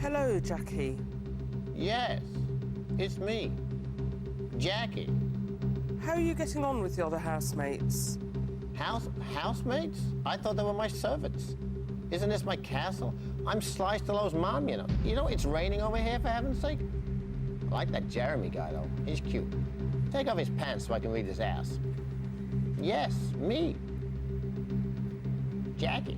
Hello, Jackie. Yes, it's me, Jackie. How are you getting on with the other housemates? Housemates? I thought they were my servants. Isn't this my castle? I'm Sliced Delow's mom, you know. You know it's raining over here, for heaven's sake. I like that Jeremy guy, though. He's cute. Take off his pants so I can read his ass. Yes, me. Jackie.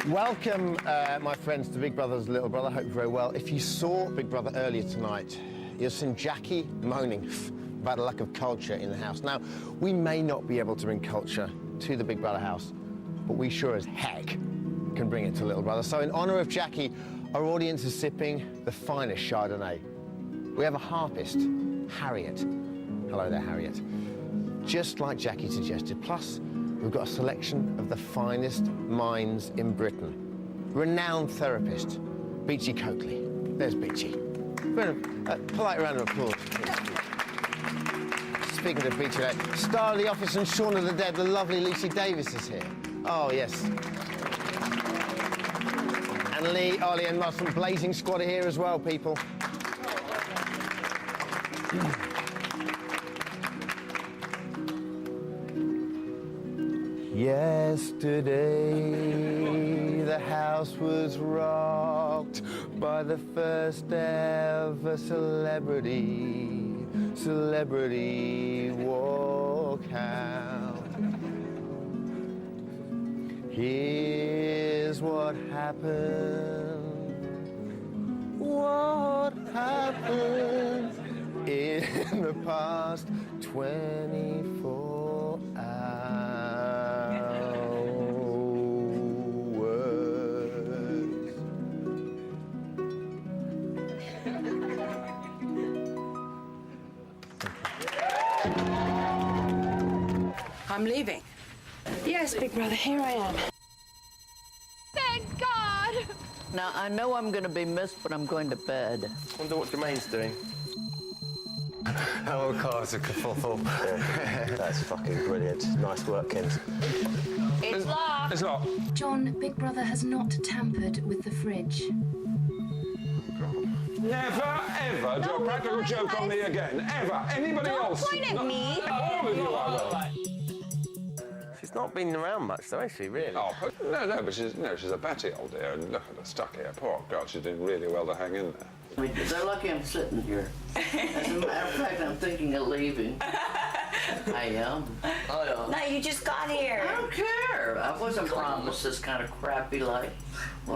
Welcome, my friends, to Big Brother's Little Brother. Hope you're very well. If you saw Big Brother earlier tonight, you'll see Jackie moaning about a lack of culture in the house. Now, we may not be able to bring culture to the Big Brother house, but we sure as heck can bring it to Little Brother. So in honour of Jackie, our audience is sipping the finest Chardonnay. We have a harpist, Harriet. Hello there, Harriet. Just like Jackie suggested. Plus, we've got a selection of the finest minds in Britain. Renowned therapist, Beachy Coakley. There's Beachy. Polite round of applause. Speaking of Beachy, star of The Office and Shaun of the Dead, the lovely Lucy Davis is here. Oh, yes. And Lee, Ollie and Moss from Blazing Squad are here as well, people. Yesterday, the house was rocked by the first ever celebrity walk out. Here's what happened in the past 24 hours. I'm leaving. Yes, Big Brother, here I am. Thank God! Now, I know I'm going to be missed, but I'm going to bed. Wonder what Jermaine's doing. Our car's a kerfuffle. That's fucking brilliant. Nice work, Kent. It's locked. It's locked. John, Big Brother has not tampered with the fridge. Never, ever do a practical joke on me again. Ever. Anybody else? Don't point at me. All of you, I will. She's not been around much, though, has she, really? Oh, no, but she's a batty old dear, and look at her stuck here. Poor girl, she's doing really well to hang in there. They're lucky I'm sitting here. As a matter of fact, I'm thinking of leaving. I am. No, you just got here. I don't care. I wasn't promised this kind of crappy life.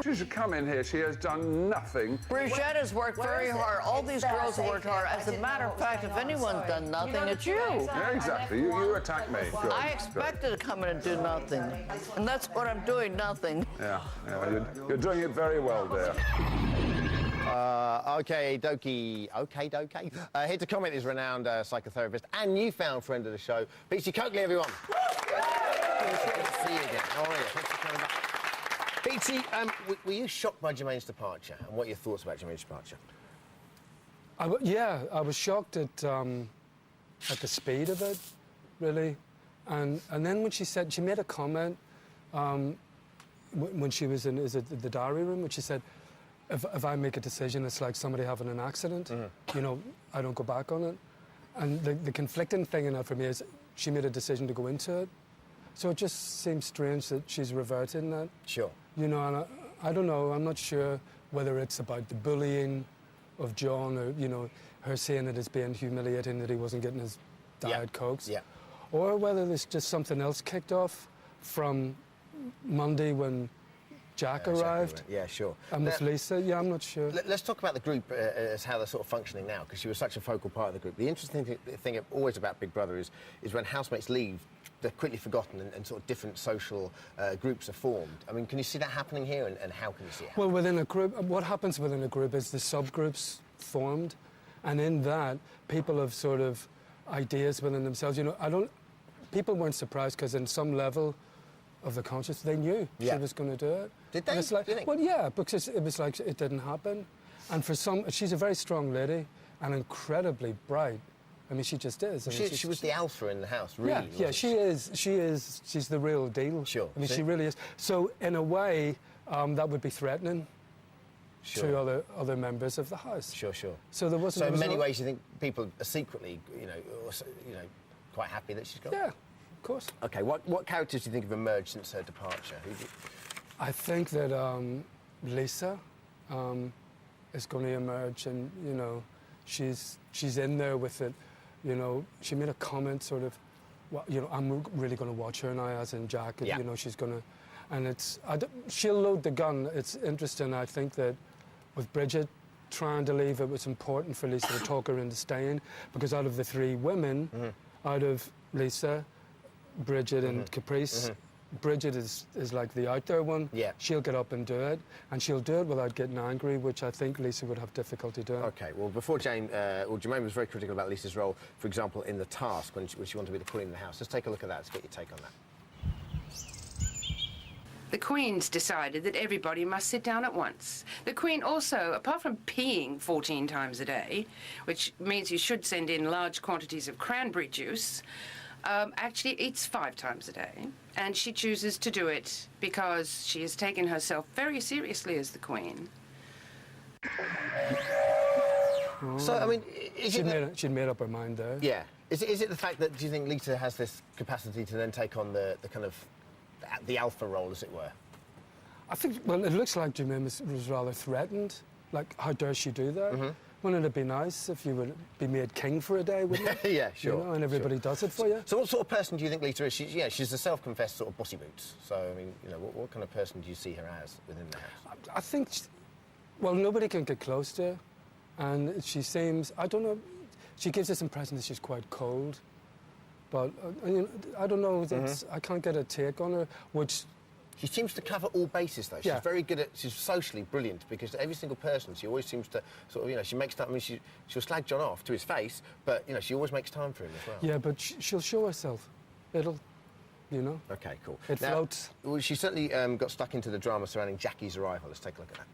She should come in here. She has done nothing. Brigitte has worked very hard. All these girls have worked hard. As a matter of fact, if anyone's done nothing, it's you. Yeah, exactly. You attack me. Good. I expected to come in and do nothing. And that's what I'm doing, nothing. Yeah, you're doing it very well, dear. Okay, dokie. Here to comment is renowned psychotherapist and newfound friend of the show, Beachy Coakley, everyone. Good to see you again. How are you? Thanks for coming back. Beachy, were you shocked by Jermaine's departure, and what are your thoughts about Jermaine's departure? I was shocked at the speed of it, really, and then when she made a comment when she was in the diary room, when she said, if I make a decision, it's like somebody having an accident. Mm-hmm. You know, I don't go back on it. And the conflicting thing in that for me is she made a decision to go into it. So it just seems strange that she's reverting that. Sure. You know, and I don't know, I'm not sure whether it's about the bullying of John or, you know, her saying it as being humiliating that he wasn't getting his Diet Cokes. Yeah. Or whether there's just something else kicked off from Monday when Jack arrived. Exactly. Yeah, sure. And with Lisa, yeah, I'm not sure. Let's talk about the group as how they're sort of functioning now, because she was such a focal part of the group. The interesting thing always about Big Brother is when housemates leave, they're quickly forgotten and sort of different social groups are formed. I mean, can you see that happening here, and how can you see it happening? Well, within a group, what happens within a group is the subgroups formed, and in that, people have sort of ideas within themselves. You know, people weren't surprised because in some level of the conscience, they knew she was going to do it. Did they? And it's like, do you think? well, yeah, because it was like it didn't happen. And for some, she's a very strong lady and incredibly bright. I mean, she just is. I mean, She was the alpha in the house, really. Yeah, she is. She's the real deal. Sure. I mean, See? she really is. So, in a way, that would be threatening to other members of the house. Sure. So there wasn't. So in many ways, you think people are secretly, quite happy that she's gone? Yeah, of course. OK, what characters do you think have emerged since her departure? I think that Lisa is going to emerge, and she's in there with it. She made a comment, sort of, well, I'm really going to watch her now, as in Jack. Yeah. She's going to, and she'll load the gun. It's interesting. I think that with Bridget trying to leave, it was important for Lisa to talk her into staying, because out of the three women, out of Lisa, Bridget, and Caprice. Bridget is like the out there one. Yeah. She'll get up and do it, and she'll do it without getting angry, which I think Lisa would have difficulty doing. OK, well, before Jermaine was very critical about Lisa's role, for example, in The Task, when she wanted to be the queen in the house. Let's take a look at that. Let's get your take on that. The Queen's decided that everybody must sit down at once. The Queen also, apart from peeing 14 times a day, which means you should send in large quantities of cranberry juice, actually eats 5 times a day. And she chooses to do it because she has taken herself very seriously as the Queen. So, I mean, she'd made up her mind there. Yeah. Is it the fact that, do you think Lisa has this capacity to then take on the kind of the alpha role, as it were? I think, well, it looks like Jermaine was rather threatened. Like, how dare she do that? Wouldn't it be nice if you would be made king for a day, wouldn't it? Yeah, sure. And everybody does it for you. So what sort of person do you think Lisa is? She's a self-confessed sort of bossy boots. So, I mean, what kind of person do you see her as within the house? I think, well, nobody can get close to her. And she seems, I don't know, she gives this impression that she's quite cold. But, I don't know, I can't get a take on her, which... She seems to cover all bases, though. She's very good she's socially brilliant, because every single person, she always seems to sort of, she makes time. I mean, she'll slag John off to his face, but, she always makes time for him as well. Yeah, but she'll show herself. OK, cool. It floats. Well, she certainly got stuck into the drama surrounding Jackie's arrival. Let's take a look at that.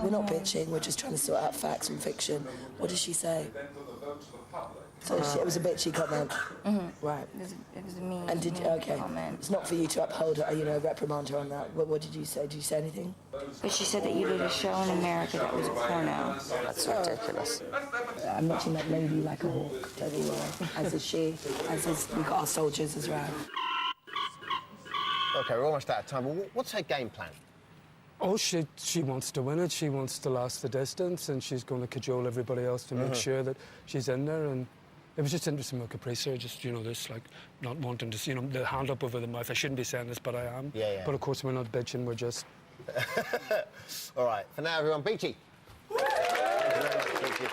We're not bitching, we're just trying to sort out facts from fiction. What did she say? So it was a bitchy comment? Right. It was a mean comment. It's not for you to uphold her, reprimand her on that. What did you say? Did you say anything? But she said that you did a show in America that was a porno. That's ridiculous. I'm watching that lady like a hawk, everywhere, as is she, we've got our soldiers as well. OK, we're almost out of time. Well, what's her game plan? Oh, she wants to win it. She wants to last the distance, and she's going to cajole everybody else to make sure that she's in there. And it was just interesting with Caprice, just, this, like, not wanting to see, the hand up over the mouth. I shouldn't be saying this, but I am. Yeah. But, of course, we're not bitching, we're just... All right, for now, everyone, Beachy. Thank you very much, Beachy.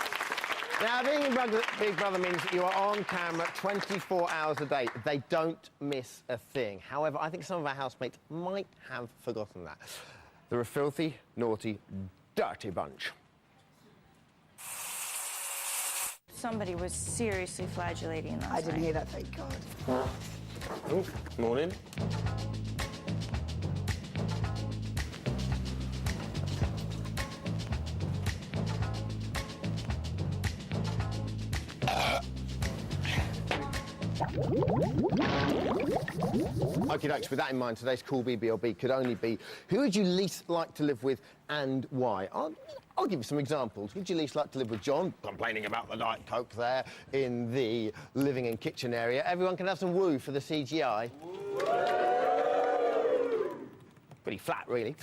Now, being in Big Brother means that you are on camera 24 hours a day. They don't miss a thing. However, I think some of our housemates might have forgotten that. They're a filthy, naughty, dirty bunch. Somebody was seriously flagellating last night. I didn't hear that, thank God. Oh, morning. OK, dokes, with that in mind, today's Cool BBLB could only be, who would you least like to live with and why? I'll give you some examples. Would you least like to live with John, complaining about the Diet Coke there in the living and kitchen area? Everyone can have some woo for the CGI. Pretty flat, really.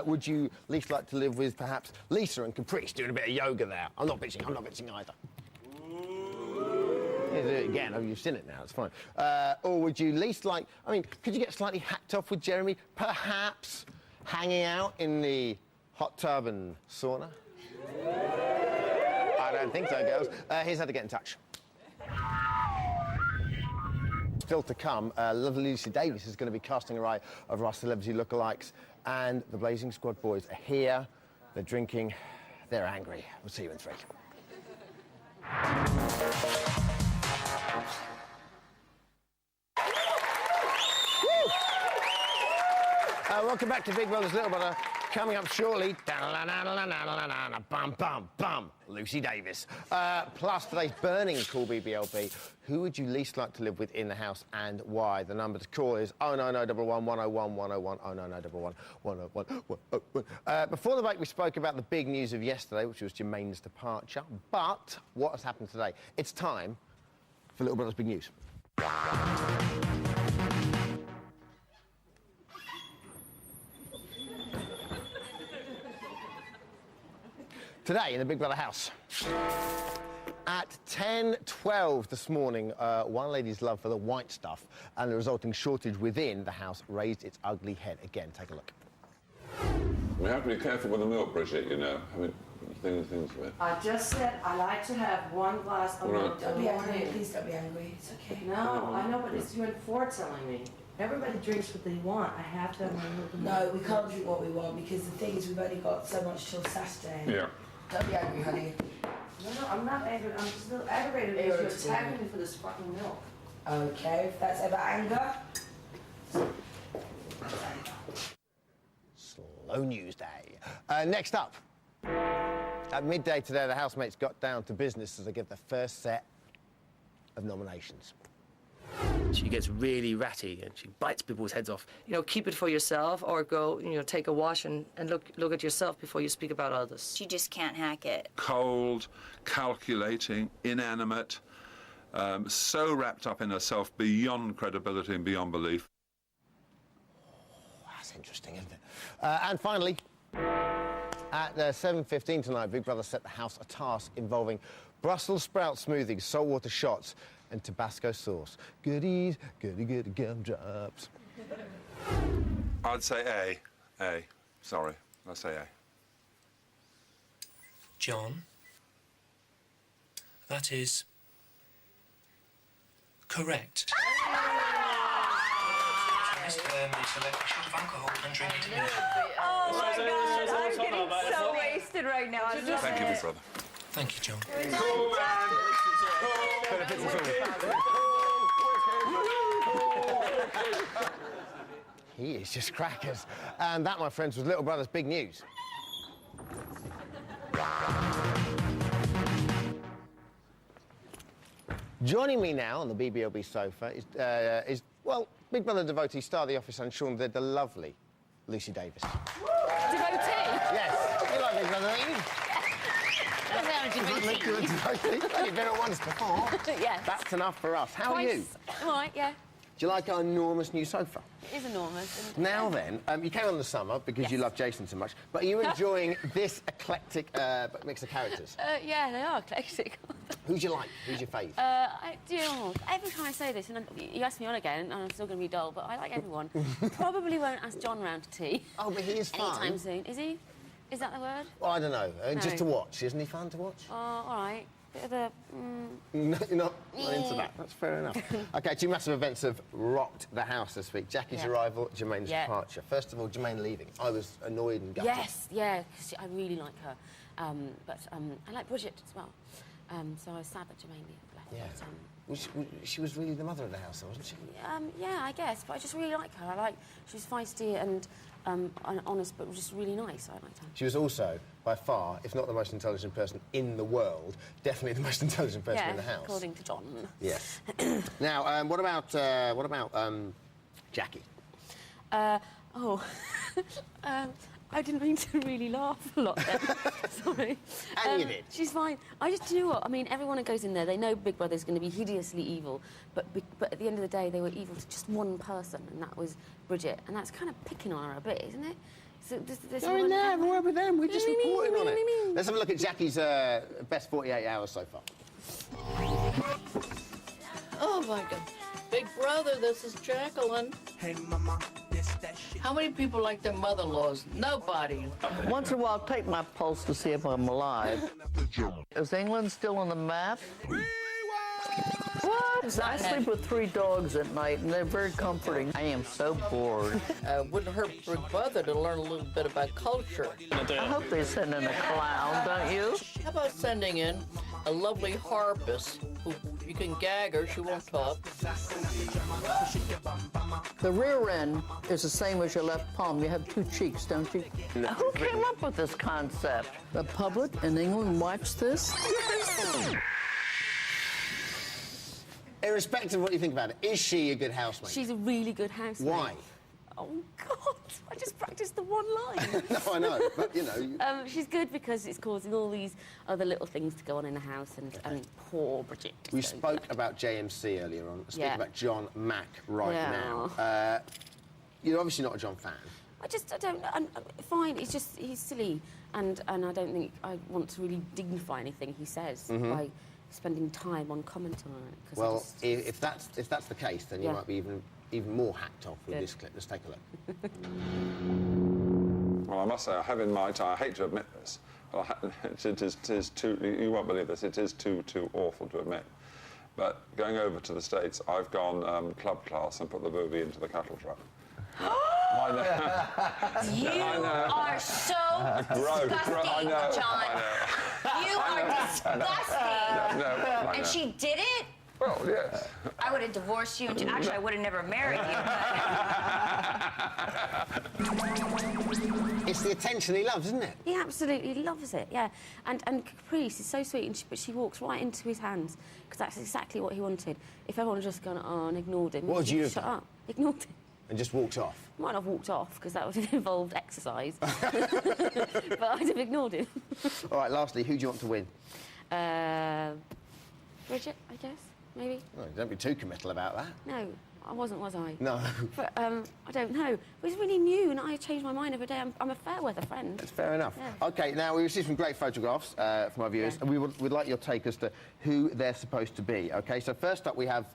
Would you least like to live with, perhaps, Lisa and Caprice doing a bit of yoga there? I'm not bitching either. Yeah, do it again. Oh, you've seen it now. It's fine. Or would you least like... I mean, could you get slightly hacked off with Jeremy? Perhaps hanging out in the hot tub and sauna? I don't think so, girls. Here's how to get in touch. Still to come, lovely Lucy Davis is going to be casting her eye over our celebrity lookalikes, and the Blazing Squad boys are here. They're drinking. They're angry. We'll see you in 3. welcome back to Big Brother's Little Brother. Coming up shortly, bum, bum, bum, Lucy Davis. Plus today's burning call BBLB. Who would you least like to live with in the house and why? The number to call is 09911 101 101 09911 101 101. Before the break, we spoke about the big news of yesterday, which was Jermaine's departure. But what has happened today? It's time for Little Brother's big news. Today in the Big Brother house. At 10:12 this morning, one lady's love for the white stuff and the resulting shortage within the house raised its ugly head again. Take a look. We have to be careful with the milk, Bridget, you know. I mean, things with it. I just said I like to have one glass of milk. Don't be angry, please don't be angry. It's okay. No, I know what it's you and Ford telling me. Everybody drinks what they want. I have to have my milk. No, we can't drink what we want because the thing is we've only got so much till Saturday. Yeah. Don't be angry, honey. No, I'm not angry. I'm just a little aggravated because you're attacking me for this fucking milk. Okay, if that's ever anger. Slow news day. Next up. At midday today, the housemates got down to business as they give the first set of nominations. She gets really ratty and she bites people's heads off. You know, keep it for yourself or go, you know, take a wash and look at yourself before you speak about others. She just can't hack it. Cold, calculating, inanimate, so wrapped up in herself beyond credibility and beyond belief. That's interesting, isn't it? And finally, at 7:15 tonight, Big Brother set the house a task involving Brussels sprout smoothies, saltwater shots, and Tabasco sauce. Goodies, goody gumdrops. I'd say A. Sorry, I'd say A. John, that is correct. Please bear me selection of alcohol and drink it in. Oh my God, I'm getting so wasted right now. Thank you, Big Brother. Thank you, John. Cool, man. He is just crackers. And that, my friends, was Little Brother's big news. Joining me now on the BBLB sofa is well, Big Brother devotee, star of The Office and Shaun, the lovely Lucy Davis. Devotee? Yes. You like Big Brother, don't you? You've only been on once before. Yes. That's enough for us. How are you? All right, yeah. Do you like our enormous new sofa? It is enormous. Now then, you came on in the summer because you love Jason so much, but are you enjoying this eclectic mix of characters? Yeah, they are eclectic. Who do you like? Who's your fave? Every time I say this, and you ask me on again, and I'm still going to be dull, but I like everyone. Probably won't ask John round to tea. Oh, but he is fun. Anytime soon. Is he? Is that the word? Well, I don't know. No. Just to watch. Isn't he fun to watch? Oh, all right. Bit of a... No, you're not into that. That's fair enough. OK, two massive events have rocked the house this week. Jackie's arrival, Jermaine's departure. First of all, Jermaine leaving. I was annoyed and gutted. Yes, yeah, 'cause I really like her. But I like Bridget as well. So I was sad that Jermaine left. Yeah. She was really the mother of the house, though, wasn't she? Yeah, I guess. But I just really like her. She's feisty and honest, but just really nice. I liked her. She was also, by far, if not the most intelligent person in the world, definitely the most intelligent person in the house. According to John. Yes. Now, what about Jackie? I didn't mean to really laugh a lot then. Sorry. And you did. She's fine. Do you know what? I mean, everyone who goes in there, they know Big Brother's going to be hideously evil, but at the end of the day, they were evil to just one person, and that was Bridget. And that's kind of picking on her a bit, isn't it? So They're in there, have a word with them. We're just reporting on it. Let's have a look at Jackie's best 48 hours so far. Oh, my God. Big Brother, this is Jacqueline. Hey, Mama. How many people like their mother-in-laws? Nobody. Once in a while, take my pulse to see if I'm alive. Is England still on the map? What? I sleep with 3 dogs at night, and they're very comforting. I am so bored. Wouldn't hurt Big Brother to learn a little bit about culture. I hope they send in a clown, don't you? How about sending in a lovely harpist You can gag her, she won't talk. The rear end is the same as your left palm. You have two cheeks, don't you? Who came up with this concept? The public in England watched this? Irrespective of what you think about it, is she a good housemate? She's a really good housemate. Why? Oh, God, I just practiced the one line. No, I know, but, you know... She's good because it's causing all these other little things to go on in the house, and poor Bridget. We spoke about JMC earlier on. Speak about John Mack now. You're obviously not a John fan. I don't... fine, he's silly, and I don't think I want to really dignify anything he says by spending time on comment on it. Well, if that's the case, then you might be even more hacked off with this clip. Let's take a look. Well, I must say, I have in mind, I hate to admit this, but it is too, you won't believe this, it is too awful to admit. But going over to the States, I've gone club class and put the booby into the cattle truck. You are so disgusting, John. You are disgusting. And she did it? Well, yes. I would have divorced you. Actually, I would have never married you. It's the attention he loves, isn't it? He absolutely loves it, yeah. And Caprice is so sweet, but she walks right into his hands, because that's exactly what he wanted. If everyone had just gone and ignored him... What would you have shut done? up. Ignored him. And just walked off? Might have walked off, because that would have involved exercise. But I'd have ignored him. All right, lastly, who do you want to win? Bridget, I guess, maybe. Oh, don't be too committal about that. No, I wasn't, was I? No. But, I don't know. It was really new, and I change my mind every day. I'm a fair weather friend. That's fair enough. Yeah. OK, now, we received some great photographs from our viewers, and we'd like your take as to who they're supposed to be, OK? So first up, we have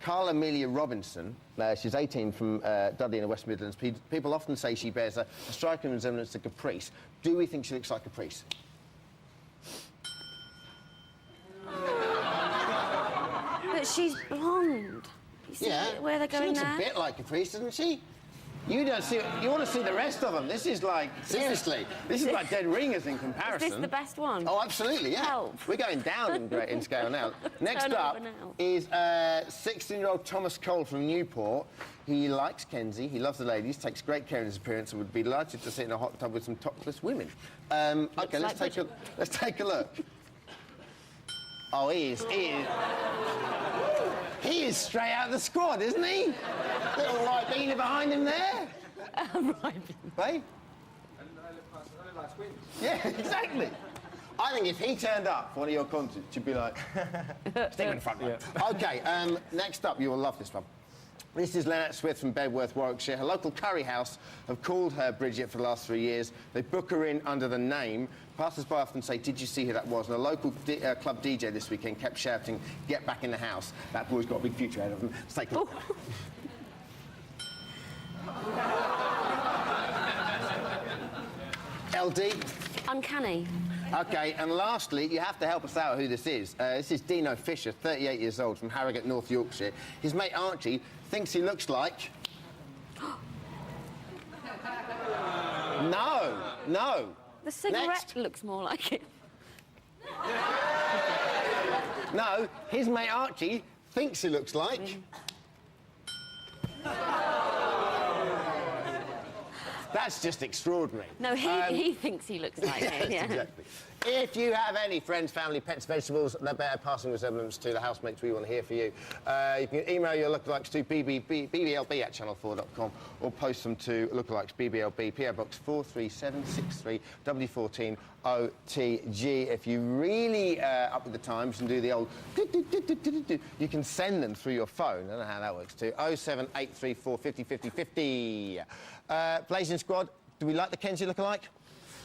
Carla Amelia Robinson. She's 18 from Dudley in the West Midlands. People often say she bears a striking resemblance to Caprice. Do we think she looks like Caprice? But she's blonde. You see where they're going she looks there? a bit like Caprice, doesn't she? You don't see... You want to see the rest of them. This is like... Seriously. This is like dead ringers in comparison. Is this the best one? Oh, absolutely, yeah. Help. We're going down in scale now. Next up is 16-year-old Thomas Cole from Newport. He likes Kenzie, he loves the ladies, takes great care of his appearance, and would be delighted to sit in a hot tub with some topless women. OK, let's take a look. Oh, he is straight out of the squad, isn't he? Little right beanie behind him there. Right. Hey? Yeah, exactly. I think if he turned up for one of your concerts, you'd be like, stick him in front row. OK, next up, you will love this one. This is Lynette Smith from Bedworth, Warwickshire. Her local curry house have called her Bridget for the last 3 years. They book her in under the name. Passers-by often say, did you see who that was? And a local club DJ this weekend kept shouting, get back in the house. That boy's got a big future ahead of him. Let's take a look. LD? Uncanny. OK, and lastly, you have to help us out who this is. This is Dino Fisher, 38 years old, from Harrogate, North Yorkshire. His mate Archie thinks he looks like... No. The cigarette looks more like it. No, his mate Archie thinks he looks like... That's just extraordinary. No, he thinks he looks like it, yeah. Exactly. If you have any friends, family, pets, vegetables that bear passing resemblance to the housemates, we want to hear from you. You can email your lookalikes to bblb@channel4.com or post them to lookalikes BBLB, PO Box 43763, W14 OTG. If you're really up with the times and do the old you can send them through your phone. I don't know how that works too. 07834 50 50 50. Blazing Squad, do we like the Kenzie lookalike?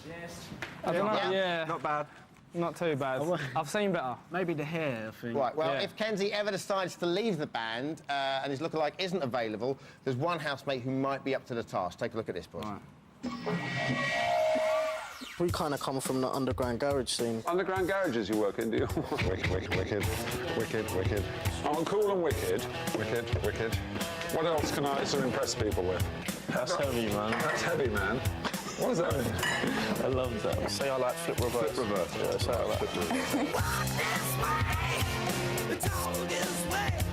Yes. I don't know, yeah. Not bad. Not too bad. I've seen better. Maybe the hair, I think. Right, well, if Kenzie ever decides to leave the band and his lookalike isn't available, there's one housemate who might be up to the task. Take a look at this, boys. Right. We kind of come from the underground garage scene. Underground garages you work in, do you? Wicked. Oh, cool and wicked. What else can I sort of impress people with? That's heavy, man. That's heavy, man. What does that mean? I love that. Say I like flip reverse. Flip reverse. Yeah, say I like flip reverse.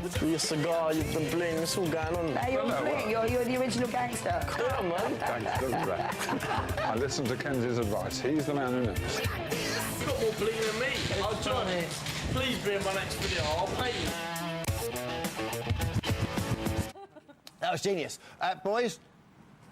With your cigar, the bling, it's all going on. Hey, you're bling. You're the original gangster. Come on, man. I listened to Kenzie's advice. He's the man who knows. You've got more bling than me. Oh, Johnny, please be in my next video. I'll pay you. That was genius. Boys,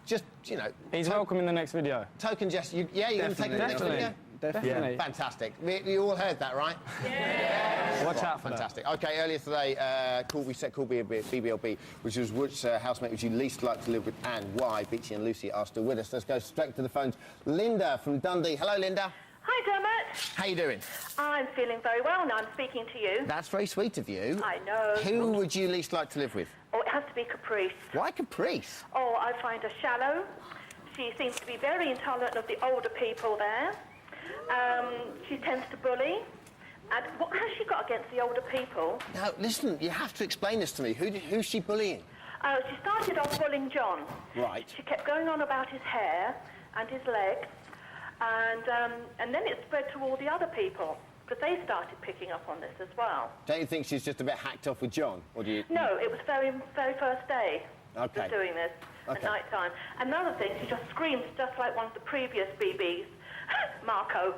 just, you know... He's welcome in the next video. Token gesture. Yeah, you're going to take him in the next video? Definitely. Yeah. Fantastic. You all heard that, right? Yeah. Watch out for Fantastic. OK, earlier today, we said call BBLB, which housemate would you least like to live with and why? Beachy and Lucy are still with us. Let's go straight to the phones. Linda from Dundee. Hello, Linda. Hi, Dermot. How you doing? I'm feeling very well now. I'm speaking to you. That's very sweet of you. I know. Who would you least like to live with? Oh, it has to be Caprice. Why Caprice? Oh, I find her shallow. She seems to be very intolerant of the older people there. She tends to bully. And what has she got against the older people? Now, listen, you have to explain this to me. Who's she bullying? She started off bullying John. Right. She kept going on about his hair and his legs. And then it spread to all the other people, because they started picking up on this as well. Don't you think she's just a bit hacked off with John? Or do you... No, it was very first day of Okay. doing this at night time. Another thing, she just screams just like one of the previous BBs, Marco.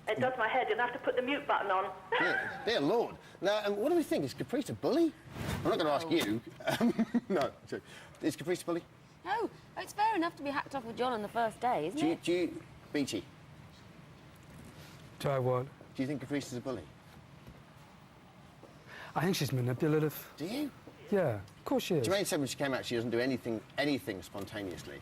It does my head, and I have to put the mute button on. Dear Lord. Now, what do we think? Is Caprice a bully? I'm not going to ask you. No. Is Caprice a bully? No, it's fair enough to be hacked off with John on the first day, isn't it? Do you... Beachy? Do I what? Do you think Caprice is a bully? I think she's manipulative. Do you? Yeah, of course she is. Jermaine said when she came out she doesn't do anything spontaneously.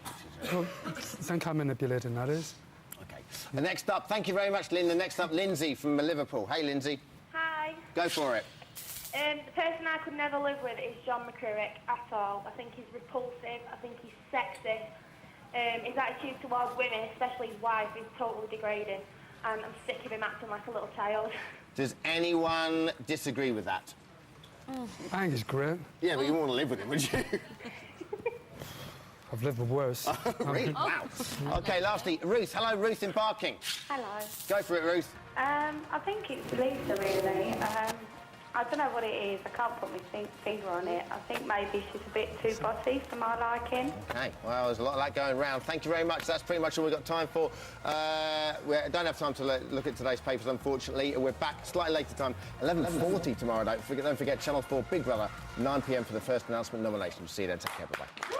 Well, think how manipulating that is. OK. And next up, thank you very much, Linda. Next up, Lindsay from Liverpool. Hey, Lindsay. Hi. Go for it. The person I could never live with is John McCurrick at all. I think he's repulsive. I think he's sexist. His attitude towards women, especially his wife, is totally degrading. And I'm sick of him acting like a little child. Does anyone disagree with that? I think he's great. Yeah, but you wouldn't want to live with him, would you? I've lived with worse. Really? Wow. OK, lastly, Ruth. Hello, Ruth in Barking. Hello. Go for it, Ruth. I think it's Lisa, really. I don't know what it is. I can't put my finger on it. I think maybe she's a bit too bossy for my liking. OK, well, there's a lot of that going round. Thank you very much. That's pretty much all we've got time for. We don't have time to look at today's papers, unfortunately. We're back slightly later time, 11:40 tomorrow. Don't forget Channel 4 Big Brother, 9 p.m. for the first announcement nomination. See you then. Take care. Bye-bye.